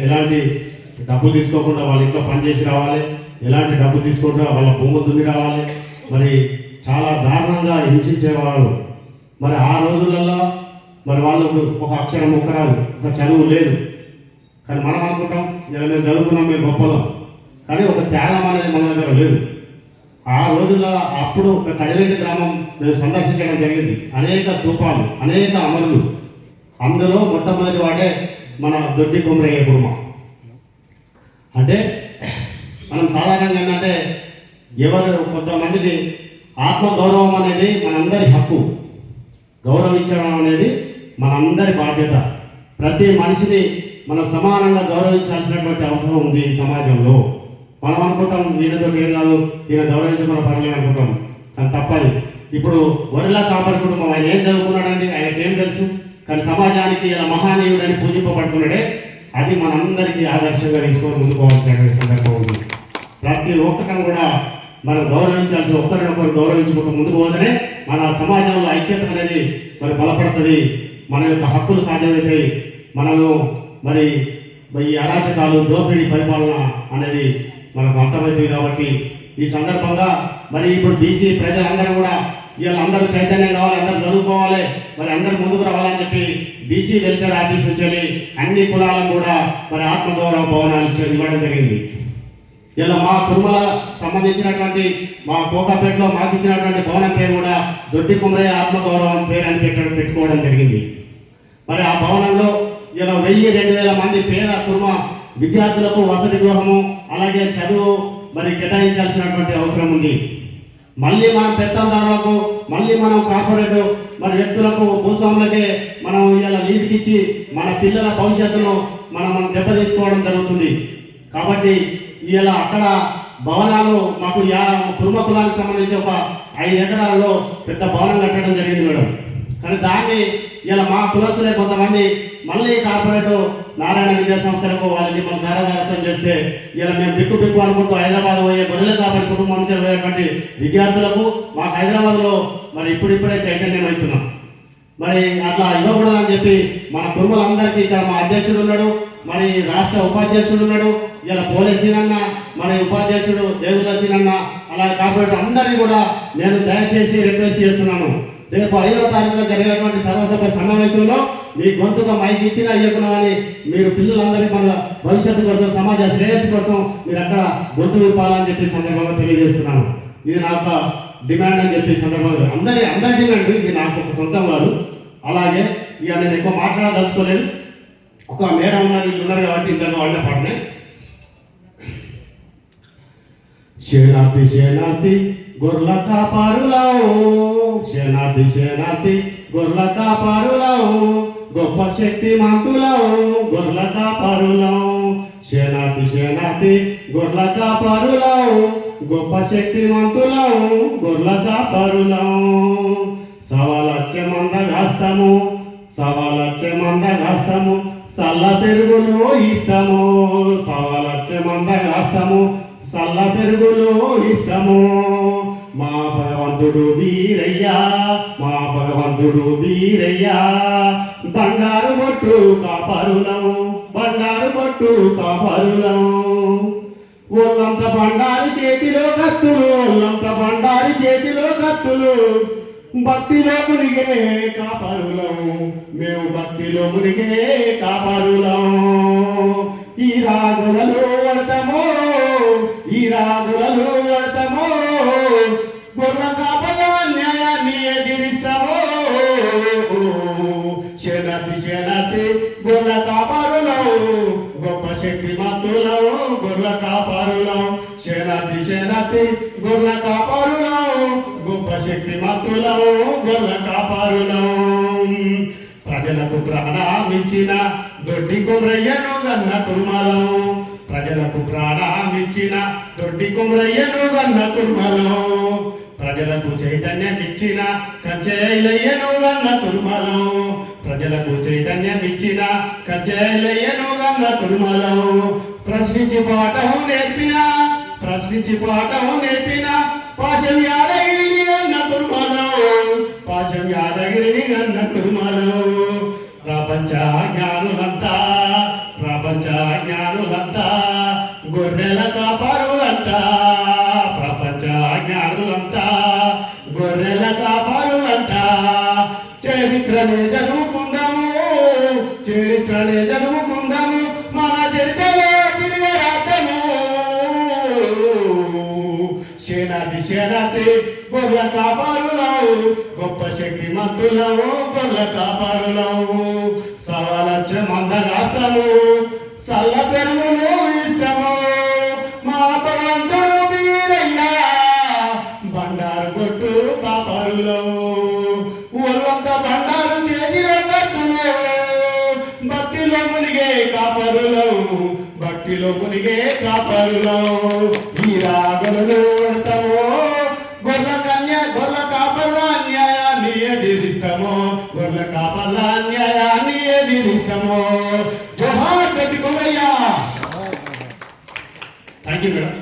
ఎలాంటి డబ్బులు తీసుకోకుండా వాళ్ళ ఇంట్లో పనిచేసి రావాలి, ఎలాంటి డబ్బు తీసుకుంటా వాళ్ళ భూములు దున్ని రావాలి. మరి చాలా దారుణంగా హింసించేవారు. మరి ఆ రోజులలో మరి వాళ్ళకు ఒక అక్షరం రాదు, ఒక చదువు లేదు. కానీ మనం అనుకుంటాం ఇలా మేము చదువుకున్నాం, మేము గొప్పలం. కానీ ఒక త్యాగం అనేది మన దగ్గర లేదు. ఆ రోజుల్లో అప్పుడు కడివెంటి గ్రామం మేము సందర్శించడం జరిగింది. అనేక స్తూపాలు, అనేక అమరులు. అందులో మొట్టమొదటి వాడే మన దొడ్డి కొమరయ్య కుర్మ. అంటే మనం సాధారణంగా ఏంటంటే ఎవరు కొంతమందికి ఆత్మగౌరవం అనేది మనందరి హక్కు, గౌరవించడం అనేది మనందరి బాధ్యత. ప్రతి మనిషిని మనం సమానంగా గౌరవించాల్సినటువంటి అవసరం ఉంది ఈ సమాజంలో. మనం అనుకుంటాం ఈయనతో ఏం కాదు, ఈయన గౌరవించకుండా పర్లేదు అనుకుంటాం, కానీ తప్పది. ఇప్పుడు వరిలా కాపరి కుటుంబం, ఆయన ఏం చదువుకున్నాడండి, ఆయనకి ఏం తెలుసు? కానీ సమాజానికి ఇలా మహానీయుడని పూజింపబడుతున్నాడే, అది మనందరికీ ఆదర్శంగా తీసుకొని ముందుకోవాల్సిన సందర్భం ఉంది. ప్రతి ఒక్కరిని కూడా మనం గౌరవించాల్సి, ఒకరినొకరు గౌరవించుకుంటూ ముందుకు పోతేనే మన సమాజంలో ఐక్యత అనేది మరి బలపడుతుంది. మన యొక్క హక్కులు సాధ్యమవుతాయి. మనము మరి ఈ అరాచకాలు, దోపిడీ పరిపాలన అనేది మనకు అర్థమవుతుంది. కాబట్టి ఈ సందర్భంగా మరి ఇప్పుడు బీసీ ప్రజలందరూ కూడా వీళ్ళు అందరూ చైతన్యం కావాలి, అందరూ చదువుకోవాలి, మరి అందరూ ముందుకు రావాలని చెప్పి బీసీ వెల్ఫేర్ ఆఫీస్ నుంచి అన్ని కులాలకు కూడా మరి ఆత్మగౌరవ భవనాలు ఇవ్వడం జరిగింది. ఇలా మా కుర్మల సంబంధించినటువంటి మా కోకాపేటలో మాకు ఇచ్చినటువంటి భవనం పేరు కూడా దొడ్డి కుమరయ్య ఆత్మగౌరవం పేరు అని పెట్టుకోవడం జరిగింది. మరి ఆ భవనంలో ఇలా 1000-2000 మంది పేద కుర్మ విద్యార్థులకు వసతి గృహము, అలాగే చదువు మరి కేటాయించాల్సినటువంటి అవసరం ఉంది. మళ్ళీ మనం పెత్తందారులకు, మళ్ళీ మనం కార్పొరేట్ మరి వ్యక్తులకు, భూస్వాములకే మనం ఇలా లీజుకిచ్చి మన పిల్లల భవిష్యత్తును మనం దెబ్బతీసుకోవడం జరుగుతుంది. కాబట్టి ఇలా అక్కడ భవనాలు మాకు కుర్మ కులానికి సంబంధించి ఒక 5 ఎకరాలలో పెద్ద భవనం కట్టడం జరిగింది మేడం. కానీ దాన్ని ఇలా మా కులస్తులే కొంతమంది మళ్ళీ కార్పొరేట్ నారాయణ విద్యా సంస్థలకు వాళ్ళకి మనం దారాదారత్వం చేస్తే ఇలా మేము బిక్కు అనుకుంటూ హైదరాబాద్ పోయే గొర్రెల కాపరి కుటుంబం నుంచి పోయేటువంటి విద్యార్థులకు మాకు హైదరాబాద్లో మరి ఇప్పుడిప్పుడే చైతన్యం అవుతున్నాం. మరి అట్లా ఇవ్వకూడదని చెప్పి మన కుర్మలందరికీ ఇక్కడ మా అధ్యక్షుడు ఉన్నాడు, మరి రాష్ట్ర ఉపాధ్యక్షుడు ఉన్నాడు, ఇలా పోలీసీనన్న, మరి ఉపాధ్యక్షుడు దేవుళ్ళ సీనన్న, అలాగే కార్పొరేట్ అందరినీ కూడా నేను దయచేసి రిక్వెస్ట్ చేస్తున్నాను. రేపు 5వ తారీఖున జరిగేటువంటి సర్వసభ సమావేశంలో మీ గొంతుగా మైకి ఇచ్చినా ఇవ్వకున్నా అని మీరు పిల్లలందరికీ మన భవిష్యత్తు కోసం, సమాజ శ్రేయస్సు కోసం మీరు అక్కడ గొంతు విప్పాలని చెప్పి సందర్భంగా తెలియజేస్తున్నాను. ఇది నాకు డిమాండ్ అని చెప్పి సందర్భంగా అందరి డిమాండ్, ఇది నాకు ఒక సొంతం కాదు. అలాగే ఇక నేను ఎక్కువ మాట్లాడదలుచుకోలేదు. ఒక మేడం ఉన్నారు, వీళ్ళు ఉన్నారు కాబట్టి ఇందాక వాళ్ళే పాటనే. శేనాతి శేనాతి గొర్ల కాపారులావు, శేనాతి శేనాతి గొర్ల కాపారులావు, గొప్ప శక్తి మంతులావు గొర్ల కాపారులావు. శేనాతి శేనాతి గొర్ల కాపారులావు, గొప్ప శక్తి మంతులావు గొర్ల కాపారులావు. 1,00,000 మందగాస్తాము, 1,00,000 మందగాస్తాము, సల్ల పెరుగులు ఇస్తాము. 1,00,000 మందగాస్తాము, సల్ల పెరుగులు ఇస్తాము. మా భగవంతుడు వీరయ్యా, మా భగవంతుడు వీరయ్యా, బండారు బొట్టు కాపారులం, బండారు బొట్టు కాపారులం. ఒళ్ళంత బండారి చేతిలో కత్తులు, ఒళ్ళంత బండారి చేతిలో కత్తులు, భక్తిలో మునిగే కాపారులం, మేము భక్తిలో మునిగే కాపారులం. ఈ రాగులలో వడతామో, ఈ రాగులలో వడతామో, గొర్రెల కాపల న్యాయాన్ని ఎదిరిస్తామో. శేనాతి శేనాతి గొర్రెల కాపారులం, గొప్ప శక్తి మంతులం గొర్రెల కాపారులం. శేనాతి శేనాతి గొర్రెల కాపారులం, గొప్ప శక్తి మంతులం గొర్రెల కాపారులం. ప్రజలకు ప్రాణమిచ్చిన దొడ్డి కొమరయ్యను గన్న కుర్మలం, ప్రజలకు ప్రాణమిచ్చిన దొడ్డి కొమరయ్యను గన్న కుర్మలం. ప్రజలకు చైతన్యం ఇచ్చిన కంచెలయ్యను గన్న కుర్మలం, ప్రజలకు చైతన్యం ఇచ్చిన కంచెలయ్యను గన్న కుర్మలం. ప్రశ్నించి పాఠం నేర్పిన, ప్రశ్నించి పాఠం నేర్పిన పాశం యాదగిరిని గన్న కుర్మలం, పాశం యాదగిరిని గన్న కుర్మలం. ప్రపంచ జ్ఞానులంతా ప్రపంచ జ్ఞానులంతా గొర్రెల కాపరులంట ప్రపంచ జ్ఞానులంతా గొర్రెల కాపరులంట చరిత్రనే చదువుకుందాము చరిత్రనే చదువుకుందాము మన చరిత్రలో తిరగరాద్దాము సేనాతి గొర్రెల కాపరులవు గొప్ప శక్తిమంతులవు గొర్రెల కాపరులవు సవాలచ్చ మందగాస్తాము సల్ల పెరుగును ఇస్తాము మా భగవంతుడు వీరయ్యా బండారు కొట్టు కాపరులవు ఒళ్ళంతా బండారు చేతిలో కట్టులవు భక్తిలో మునిగే కాపరులవు భక్తిలో మునిగే కాపరులవు ఈ రాగలను కొడతాము గొర్రెల కాపర్ల అన్యాయాన్ని ఎదిరిస్తాము గొర్రెల కాపర్ల అన్యాయాన్ని ఎదిరిస్తాము జోహార్ గట్టి కొమరయ్య. Thank you madam.